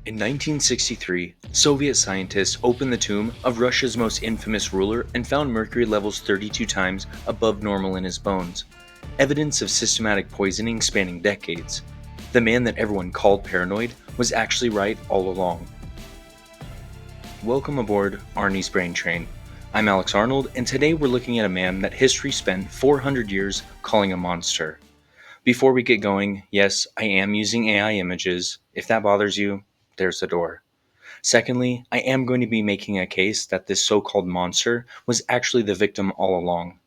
In 1963, Soviet scientists opened the tomb of Russia's most infamous ruler and found mercury levels 32 times above normal in his bones, evidence of systematic poisoning spanning decades. The man that everyone called paranoid was actually right all along. Welcome aboard Arnie's Brain Train. I'm Alex Arnold, and today we're looking at a man that history spent 400 years calling a monster. Before we get going, yes, I am using AI images. If that bothers you, there's the door. Secondly, I am going to be making a case that this so-called monster was actually the victim all along.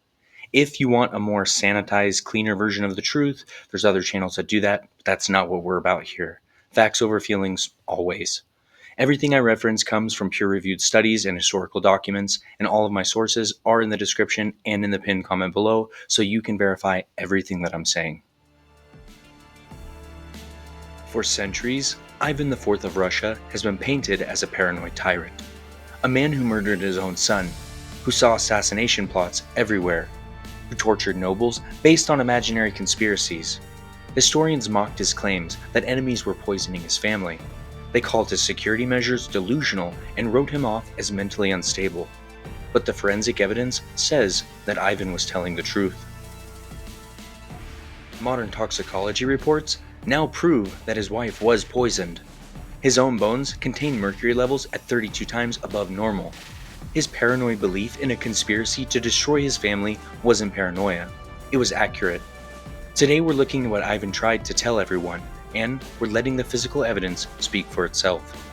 If you want a more sanitized, cleaner version of the truth, there's other channels that do that, but that's not what we're about here. Facts over feelings, always. Everything I reference comes from peer-reviewed studies and historical documents, and all of my sources are in the description and in the pinned comment below, so you can verify everything that I'm saying. For centuries, Ivan IV of Russia has been painted as a paranoid tyrant, a man who murdered his own son, who saw assassination plots everywhere, who tortured nobles based on imaginary conspiracies. Historians mocked his claims that enemies were poisoning his family. They called his security measures delusional and wrote him off as mentally unstable. But the forensic evidence says that Ivan was telling the truth. Modern toxicology reports now prove that his wife was poisoned. His own bones contain mercury levels at 32 times above normal. His paranoid belief in a conspiracy to destroy his family wasn't paranoia. It was accurate. Today we're looking at what Ivan tried to tell everyone, and we're letting the physical evidence speak for itself.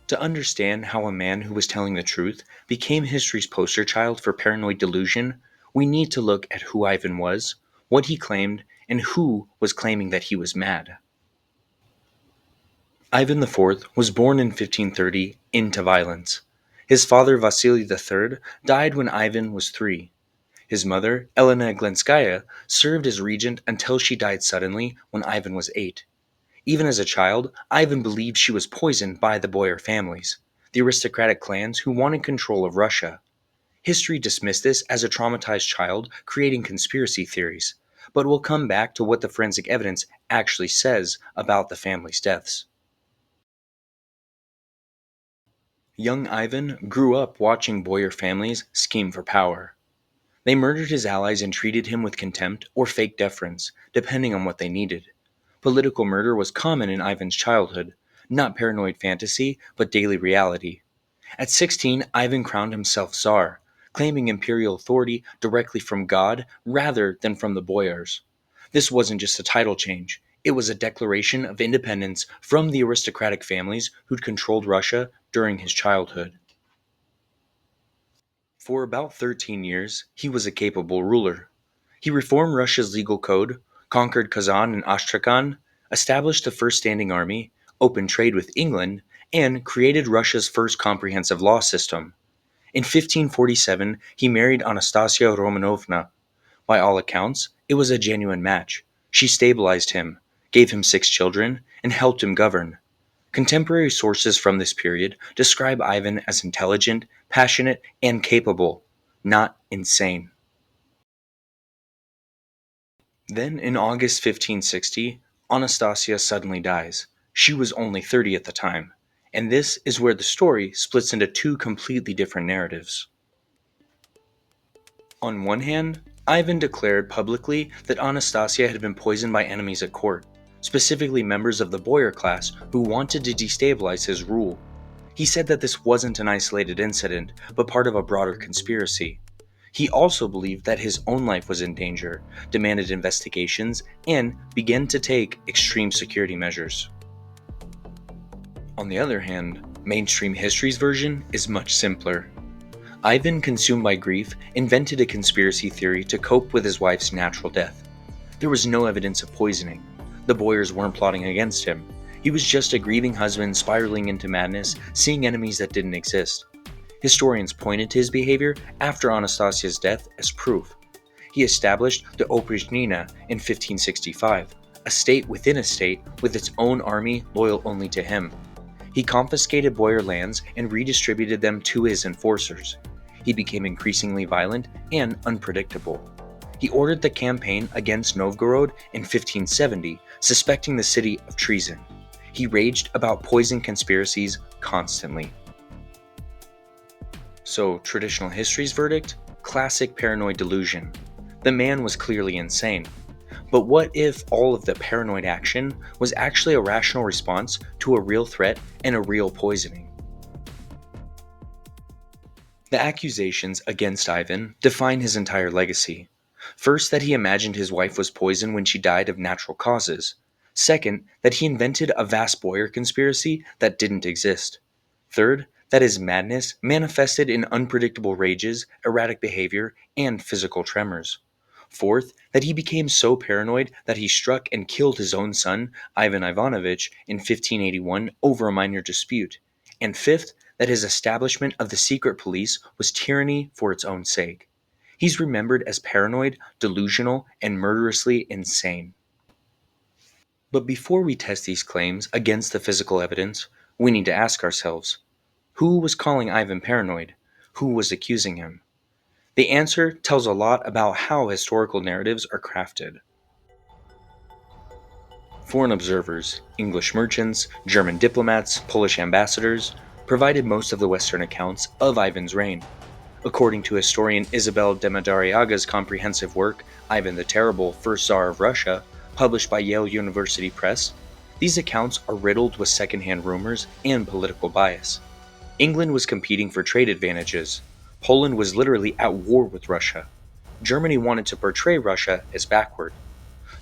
To understand how a man who was telling the truth became history's poster child for paranoid delusion, we need to look at who Ivan was, what he claimed, and who was claiming that he was mad. Ivan IV was born in 1530 into violence. His father Vasily III died when Ivan was 3. His mother, Elena Glenskaya, served as regent until she died suddenly when Ivan was 8. Even as a child, Ivan believed she was poisoned by the boyar families, the aristocratic clans who wanted control of Russia. History dismissed this as a traumatized child creating conspiracy theories, but we'll come back to what the forensic evidence actually says about the family's deaths. Young Ivan grew up watching boyar families scheme for power. They murdered his allies and treated him with contempt or fake deference, depending on what they needed. Political murder was common in Ivan's childhood, not paranoid fantasy, but daily reality. At 16, Ivan crowned himself Tsar, claiming imperial authority directly from God rather than from the boyars. This wasn't just a title change, it was a declaration of independence from the aristocratic families who'd controlled Russia during his childhood. For about 13 years, he was a capable ruler. He reformed Russia's legal code, conquered Kazan and Astrakhan, established the first standing army, opened trade with England, and created Russia's first comprehensive law system. In 1547, he married Anastasia Romanovna. By all accounts, it was a genuine match. She stabilized him, gave him 6 children, and helped him govern. Contemporary sources from this period describe Ivan as intelligent, passionate, and capable, not insane. Then, in August 1560, Anastasia suddenly dies. She was only 30 at the time, and this is where the story splits into 2 completely different narratives. On one hand, Ivan declared publicly that Anastasia had been poisoned by enemies at court, specifically members of the boyar class who wanted to destabilize his rule. He said that this wasn't an isolated incident, but part of a broader conspiracy. He also believed that his own life was in danger, demanded investigations, and began to take extreme security measures. On the other hand, mainstream history's version is much simpler. Ivan, consumed by grief, invented a conspiracy theory to cope with his wife's natural death. There was no evidence of poisoning. The boyars weren't plotting against him. He was just a grieving husband spiraling into madness, seeing enemies that didn't exist. Historians pointed to his behavior after Anastasia's death as proof. He established the Oprichnina in 1565, a state within a state with its own army loyal only to him. He confiscated boyar lands and redistributed them to his enforcers. He became increasingly violent and unpredictable. He ordered the campaign against Novgorod in 1570, suspecting the city of treason. He raged about poison conspiracies constantly. So, traditional history's verdict? Classic paranoid delusion. The man was clearly insane. But what if all of the paranoid action was actually a rational response to a real threat and a real poisoning? The accusations against Ivan define his entire legacy. First, that he imagined his wife was poisoned when she died of natural causes. Second, that he invented a vast Boyer conspiracy that didn't exist. Third, that his madness manifested in unpredictable rages, erratic behavior, and physical tremors. Fourth, that he became so paranoid that he struck and killed his own son, Ivan Ivanovich, in 1581 over a minor dispute. And fifth, that his establishment of the secret police was tyranny for its own sake. He's remembered as paranoid, delusional, and murderously insane. But before we test these claims against the physical evidence, we need to ask ourselves, who was calling Ivan paranoid? Who was accusing him? The answer tells a lot about how historical narratives are crafted. Foreign observers, English merchants, German diplomats, Polish ambassadors, provided most of the Western accounts of Ivan's reign. According to historian Isabel de Madariaga's comprehensive work, Ivan the Terrible, First Tsar of Russia, published by Yale University Press, these accounts are riddled with secondhand rumors and political bias. England was competing for trade advantages. Poland was literally at war with Russia. Germany wanted to portray Russia as backward.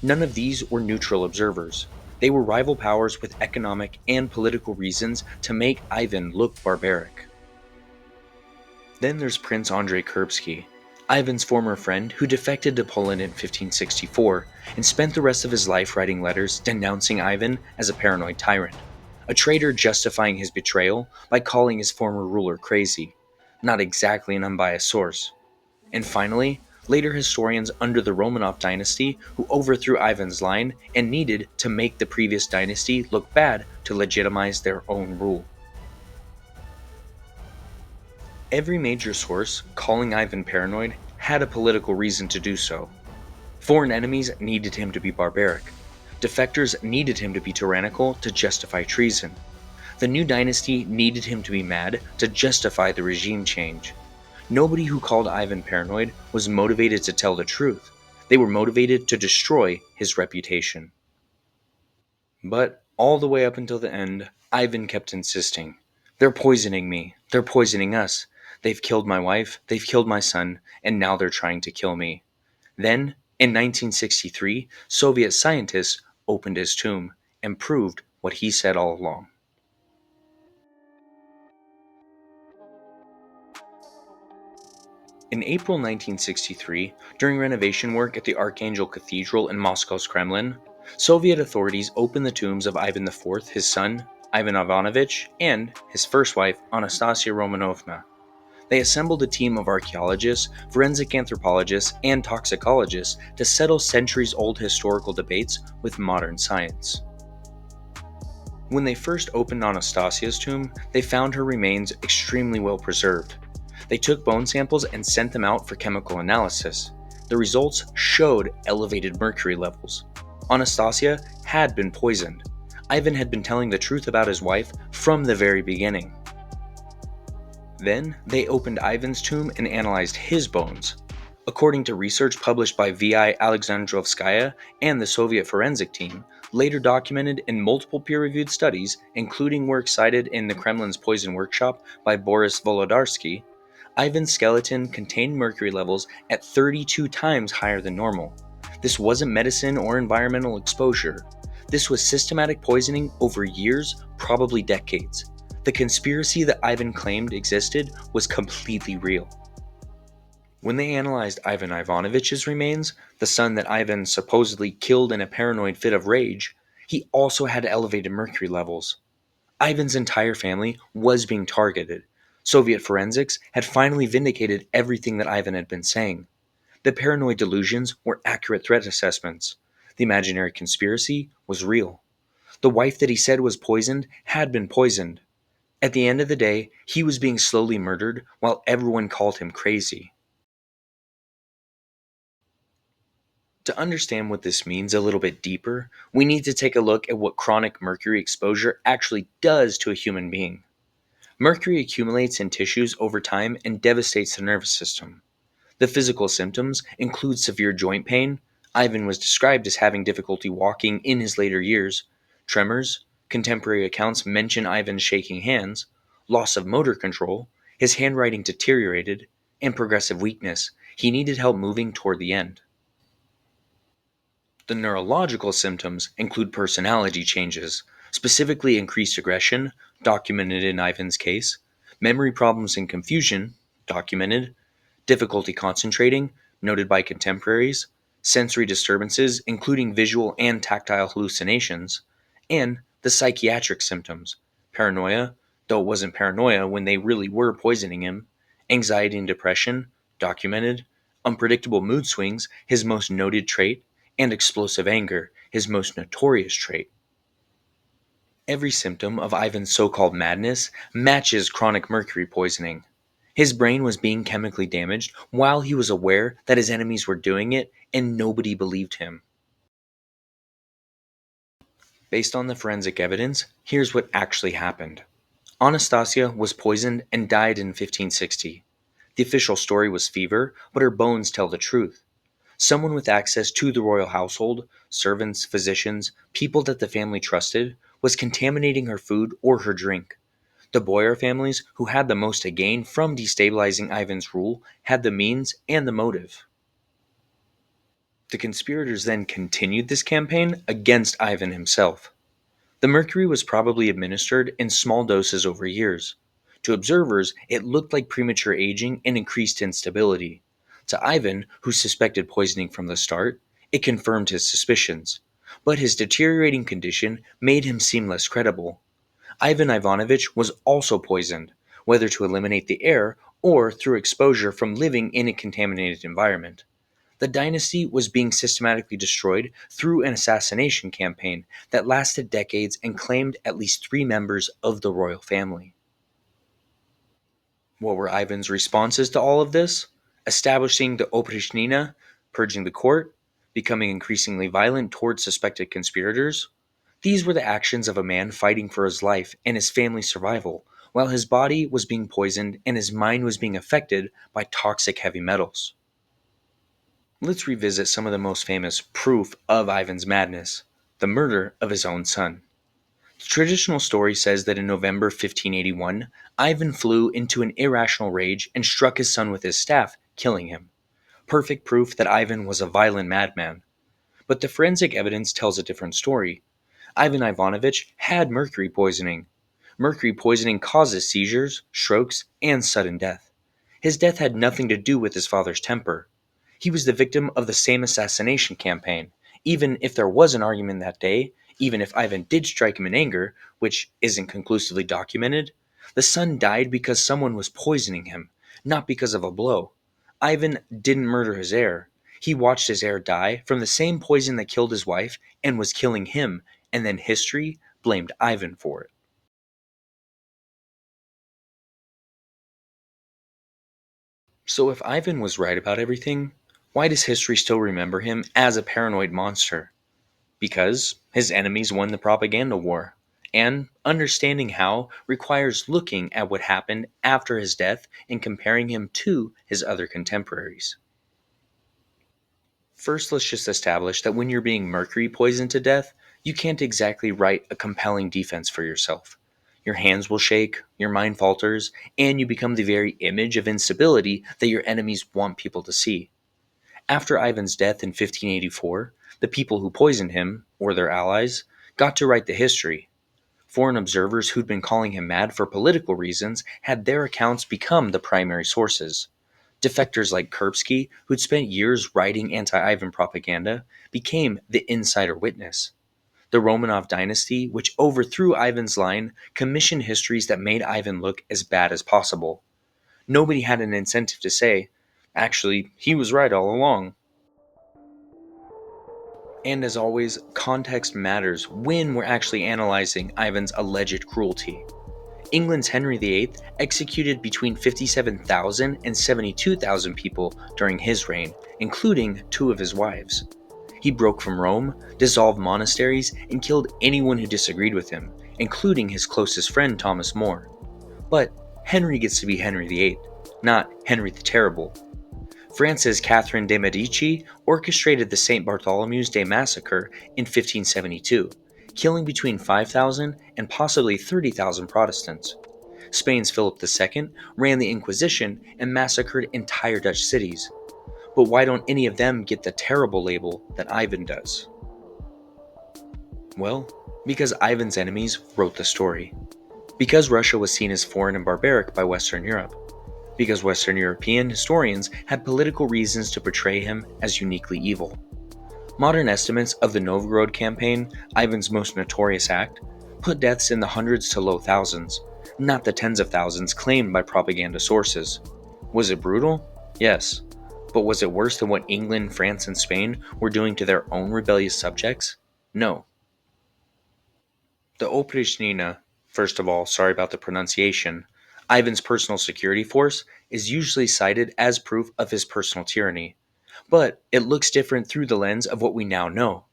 None of these were neutral observers. They were rival powers with economic and political reasons to make Ivan look barbaric. Then there's Prince Andrei Kurbsky, Ivan's former friend who defected to Poland in 1564 and spent the rest of his life writing letters denouncing Ivan as a paranoid tyrant, a traitor justifying his betrayal by calling his former ruler crazy. Not exactly an unbiased source. And finally, later historians under the Romanov dynasty who overthrew Ivan's line and needed to make the previous dynasty look bad to legitimize their own rule. Every major source calling Ivan paranoid had a political reason to do so. Foreign enemies needed him to be barbaric. Defectors needed him to be tyrannical to justify treason. The new dynasty needed him to be mad to justify the regime change. Nobody who called Ivan paranoid was motivated to tell the truth. They were motivated to destroy his reputation. But all the way up until the end, Ivan kept insisting, "They're poisoning me. They're poisoning us. They've killed my wife, they've killed my son, and now they're trying to kill me." Then, in 1963, Soviet scientists opened his tomb and proved what he said all along. In April 1963, during renovation work at the Archangel Cathedral in Moscow's Kremlin, Soviet authorities opened the tombs of Ivan IV, his son, Ivan Ivanovich, and his first wife, Anastasia Romanovna. They assembled a team of archaeologists, forensic anthropologists, and toxicologists to settle centuries old historical debates with modern science. When they first opened Anastasia's tomb, they found her remains extremely well preserved. They took bone samples and sent them out for chemical analysis. The results showed elevated mercury levels. Anastasia had been poisoned. Ivan had been telling the truth about his wife from the very beginning. Then they opened Ivan's tomb and analyzed his bones. According to research published by V.I. Alexandrovskaya and the Soviet forensic team, later documented in multiple peer-reviewed studies, including work cited in the Kremlin's Poison Workshop by Boris Volodarsky, Ivan's skeleton contained mercury levels at 32 times higher than normal. This wasn't medicine or environmental exposure. This was systematic poisoning over years, probably decades. The conspiracy that Ivan claimed existed was completely real. When they analyzed Ivan Ivanovich's remains, the son that Ivan supposedly killed in a paranoid fit of rage, he also had elevated mercury levels. Ivan's entire family was being targeted. Soviet forensics had finally vindicated everything that Ivan had been saying. The paranoid delusions were accurate threat assessments. The imaginary conspiracy was real. The wife that he said was poisoned had been poisoned. At the end of the day, he was being slowly murdered while everyone called him crazy. To understand what this means a little bit deeper, we need to take a look at what chronic mercury exposure actually does to a human being. Mercury accumulates in tissues over time and devastates the nervous system. The physical symptoms include severe joint pain. Ivan was described as having difficulty walking in his later years, tremors, contemporary accounts mention Ivan shaking hands, loss of motor control, his handwriting deteriorated, and progressive weakness. He needed help moving toward the end. The neurological symptoms include personality changes, specifically increased aggression, documented in Ivan's case, memory problems and confusion, documented, difficulty concentrating, noted by contemporaries, sensory disturbances, including visual and tactile hallucinations, and the psychiatric symptoms, paranoia, though it wasn't paranoia when they really were poisoning him, anxiety and depression, documented, unpredictable mood swings, his most noted trait, and explosive anger, his most notorious trait. Every symptom of Ivan's so called madness matches chronic mercury poisoning. His brain was being chemically damaged while he was aware that his enemies were doing it and nobody believed him. Based on the forensic evidence, here's what actually happened. Anastasia was poisoned and died in 1560. The official story was fever, but her bones tell the truth. Someone with access to the royal household, servants, physicians, people that the family trusted, was contaminating her food or her drink. The Boyar families, who had the most to gain from destabilizing Ivan's rule, had the means and the motive. The conspirators then continued this campaign against Ivan himself. The mercury was probably administered in small doses over years. To observers, it looked like premature aging and increased instability. To Ivan, who suspected poisoning from the start, it confirmed his suspicions. But his deteriorating condition made him seem less credible. Ivan Ivanovich was also poisoned, whether to eliminate the air or through exposure from living in a contaminated environment. The dynasty was being systematically destroyed through an assassination campaign that lasted decades and claimed at least three members of the royal family. What were Ivan's responses to all of this? Establishing the Oprichnina, purging the court, becoming increasingly violent towards suspected conspirators. These were the actions of a man fighting for his life and his family's survival, while his body was being poisoned and his mind was being affected by toxic heavy metals. Let's revisit some of the most famous proof of Ivan's madness: the murder of his own son. The traditional story says that in November 1581, Ivan flew into an irrational rage and struck his son with his staff, killing him. Perfect proof that Ivan was a violent madman. But the forensic evidence tells a different story. Ivan Ivanovich had mercury poisoning. Mercury poisoning causes seizures, strokes, and sudden death. His death had nothing to do with his father's temper. He was the victim of the same assassination campaign. Even if there was an argument that day, even if Ivan did strike him in anger, which isn't conclusively documented, the son died because someone was poisoning him, not because of a blow. Ivan didn't murder his heir. He watched his heir die from the same poison that killed his wife and was killing him, and then history blamed Ivan for it. So if Ivan was right about everything, why does history still remember him as a paranoid monster? Because his enemies won the propaganda war. And understanding how requires looking at what happened after his death and comparing him to his other contemporaries. First, let's just establish that when you're being mercury poisoned to death, you can't exactly write a compelling defense for yourself. Your hands will shake, your mind falters, and you become the very image of instability that your enemies want people to see. After Ivan's death in 1584, the people who poisoned him, or their allies, got to write the history. Foreign observers who'd been calling him mad for political reasons had their accounts become the primary sources. Defectors like Kurbsky, who'd spent years writing anti-Ivan propaganda, became the insider witness. The Romanov dynasty, which overthrew Ivan's line, commissioned histories that made Ivan look as bad as possible. Nobody had an incentive to say, actually, he was right all along. And as always, context matters when we're actually analyzing Ivan's alleged cruelty. England's Henry VIII executed between 57,000 and 72,000 people during his reign, including two of his wives. He broke from Rome, dissolved monasteries, and killed anyone who disagreed with him, including his closest friend Thomas More. But Henry gets to be Henry VIII, not Henry the Terrible. Frances Catherine de' Medici orchestrated the St. Bartholomew's Day massacre in 1572, killing between 5,000 and possibly 30,000 Protestants. Spain's Philip II ran the Inquisition and massacred entire Dutch cities. But why don't any of them get the terrible label that Ivan does? Well, because Ivan's enemies wrote the story. Because Russia was seen as foreign and barbaric by Western Europe. Because Western European historians had political reasons to portray him as uniquely evil. Modern estimates of the Novgorod campaign, Ivan's most notorious act, put deaths in the hundreds to low thousands, not the tens of thousands claimed by propaganda sources. Was it brutal? Yes. But was it worse than what England, France, and Spain were doing to their own rebellious subjects? No. The Oprichnina, first of all, sorry about the pronunciation, Ivan's personal security force, is usually cited as proof of his personal tyranny. But it looks different through the lens of what we now know.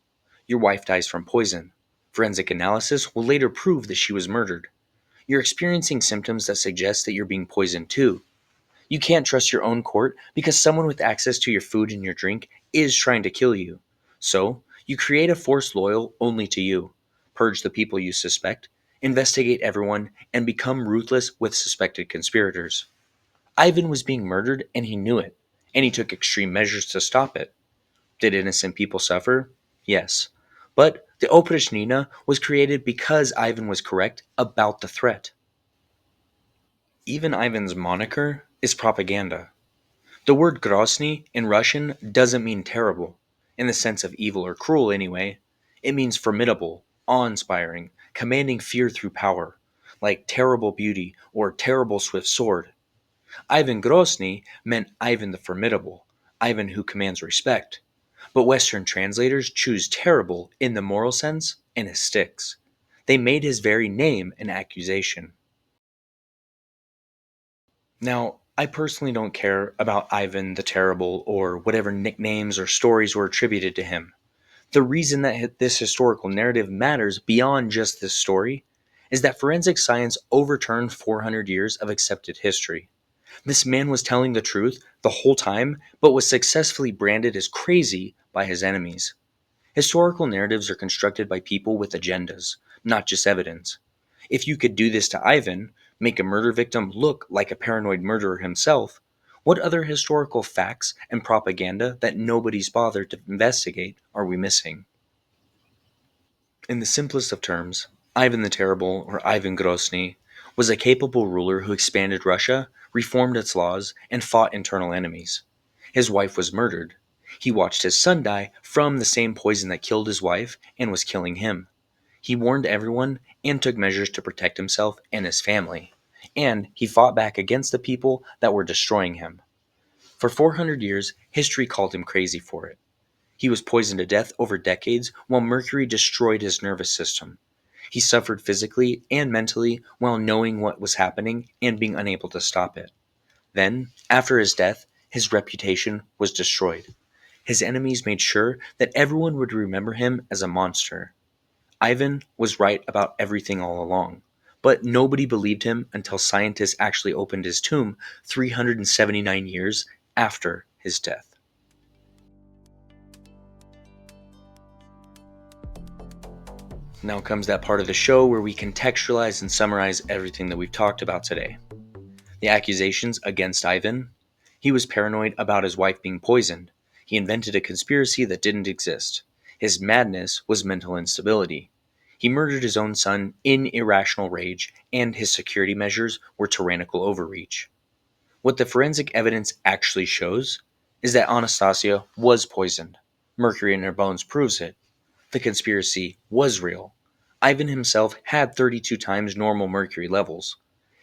Your wife dies from poison. Forensic analysis will later prove that she was murdered. You're experiencing symptoms that suggest that you're being poisoned too. You can't trust your own court because someone with access to your food and your drink is trying to kill you. So, you create a force loyal only to you. Purge the people you suspect, investigate everyone, and become ruthless with suspected conspirators. Ivan was being murdered and he knew it, and he took extreme measures to stop it. Did innocent people suffer? Yes. But the Oprichnina was created because Ivan was correct about the threat. Even Ivan's moniker is propaganda. The word Grozny in Russian doesn't mean terrible, in the sense of evil or cruel anyway. It means formidable, awe-inspiring, commanding fear through power, like terrible beauty or terrible swift sword. Ivan Grozny meant Ivan the Formidable, Ivan who commands respect. But Western translators choose terrible in the moral sense, and it sticks. They made his very name an accusation. Now, I personally don't care about Ivan the Terrible or whatever nicknames or stories were attributed to him. The reason that this historical narrative matters beyond just this story is that forensic science overturned 400 years of accepted history. This man was telling the truth the whole time, but was successfully branded as crazy by his enemies. Historical narratives are constructed by people with agendas, not just evidence. If you could do this to Ivan, make a murder victim look like a paranoid murderer himself, what other historical facts and propaganda that nobody's bothered to investigate are we missing? In the simplest of terms, Ivan the Terrible, or Ivan Grozny, was a capable ruler who expanded Russia, reformed its laws, and fought internal enemies. His wife was murdered. He watched his son die from the same poison that killed his wife and was killing him. He warned everyone and took measures to protect himself and his family. And he fought back against the people that were destroying him. For 400 years, history called him crazy for it. He was poisoned to death over decades while mercury destroyed his nervous system. He suffered physically and mentally while knowing what was happening and being unable to stop it. Then, after his death, his reputation was destroyed. His enemies made sure that everyone would remember him as a monster. Ivan was right about everything all along, but nobody believed him until scientists actually opened his tomb 379 years after his death. Now comes that part of the show where we contextualize and summarize everything that we've talked about today. The accusations against Ivan. He was paranoid about his wife being poisoned. He invented a conspiracy that didn't exist. His madness was mental instability. He murdered his own son in irrational rage, and his security measures were tyrannical overreach. What the forensic evidence actually shows is that Anastasia was poisoned. Mercury in her bones proves it. The conspiracy was real. Ivan himself had 32 times normal mercury levels.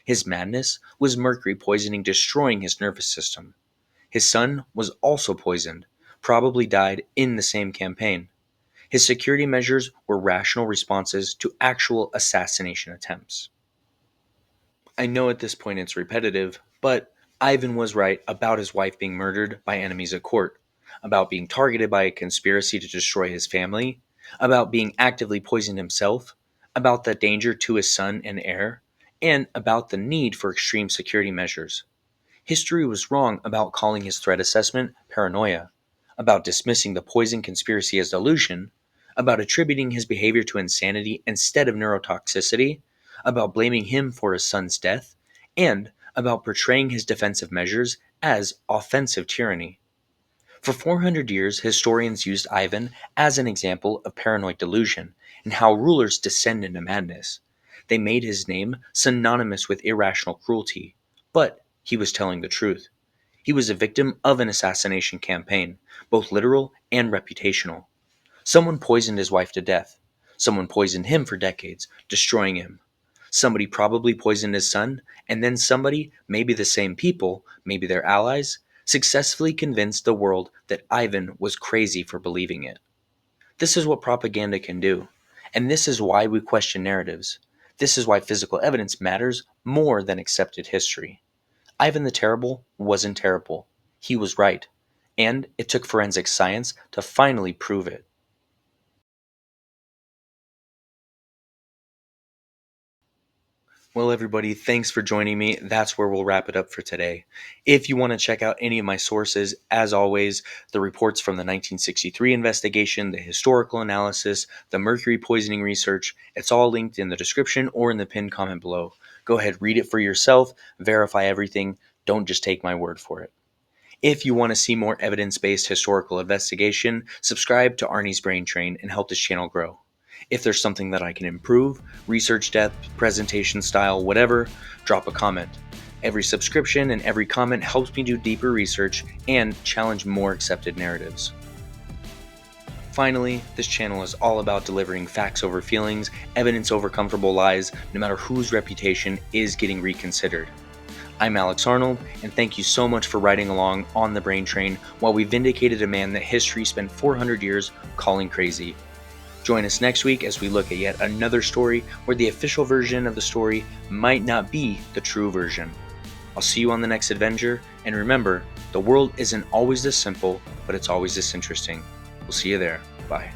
His madness was mercury poisoning destroying his nervous system. His son was also poisoned, probably died in the same campaign. His security measures were rational responses to actual assassination attempts. I know at this point it's repetitive, but Ivan was right about his wife being murdered by enemies at court. about being targeted by a conspiracy to destroy his family, about being actively poisoned himself, about the danger to his son and heir, and about the need for extreme security measures. History was wrong about calling his threat assessment paranoia, about dismissing the poison conspiracy as delusion, about attributing his behavior to insanity instead of neurotoxicity, about blaming him for his son's death, and about portraying his defensive measures as offensive tyranny. For 400 years, historians used Ivan as an example of paranoid delusion and how rulers descend into madness. They made his name synonymous with irrational cruelty, but he was telling the truth. He was a victim of an assassination campaign, both literal and reputational. Someone poisoned his wife to death. Someone poisoned him for decades, destroying him. Somebody probably poisoned his son, and then somebody, maybe the same people, maybe their allies, successfully convinced the world that Ivan was crazy for believing it. This is what propaganda can do, and this is why we question narratives. This is why physical evidence matters more than accepted history. Ivan the Terrible wasn't terrible. He was right, and it took forensic science to finally prove it. Well, everybody, thanks for joining me. That's where we'll wrap it up for today. If you want to check out any of my sources, as always, the reports from the 1963 investigation, the historical analysis, the mercury poisoning research, it's all linked in the description or in the pinned comment below. Go ahead, read it for yourself, verify everything. Don't just take my word for it. If you want to see more evidence-based historical investigation, subscribe to Arnie's Brain Train and help this channel grow. If there's something that I can improve, research depth, presentation style, whatever, drop a comment. Every subscription and every comment helps me do deeper research and challenge more accepted narratives. Finally, this channel is all about delivering facts over feelings, evidence over comfortable lies, no matter whose reputation is getting reconsidered. I'm Alex Arnold, and thank you so much for riding along on the brain train while we vindicated a man that history spent 400 years calling crazy. Join us next week as we look at yet another story where the official version of the story might not be the true version. I'll see you on the next adventure, and remember, the world isn't always this simple, but it's always this interesting. We'll see you there. Bye.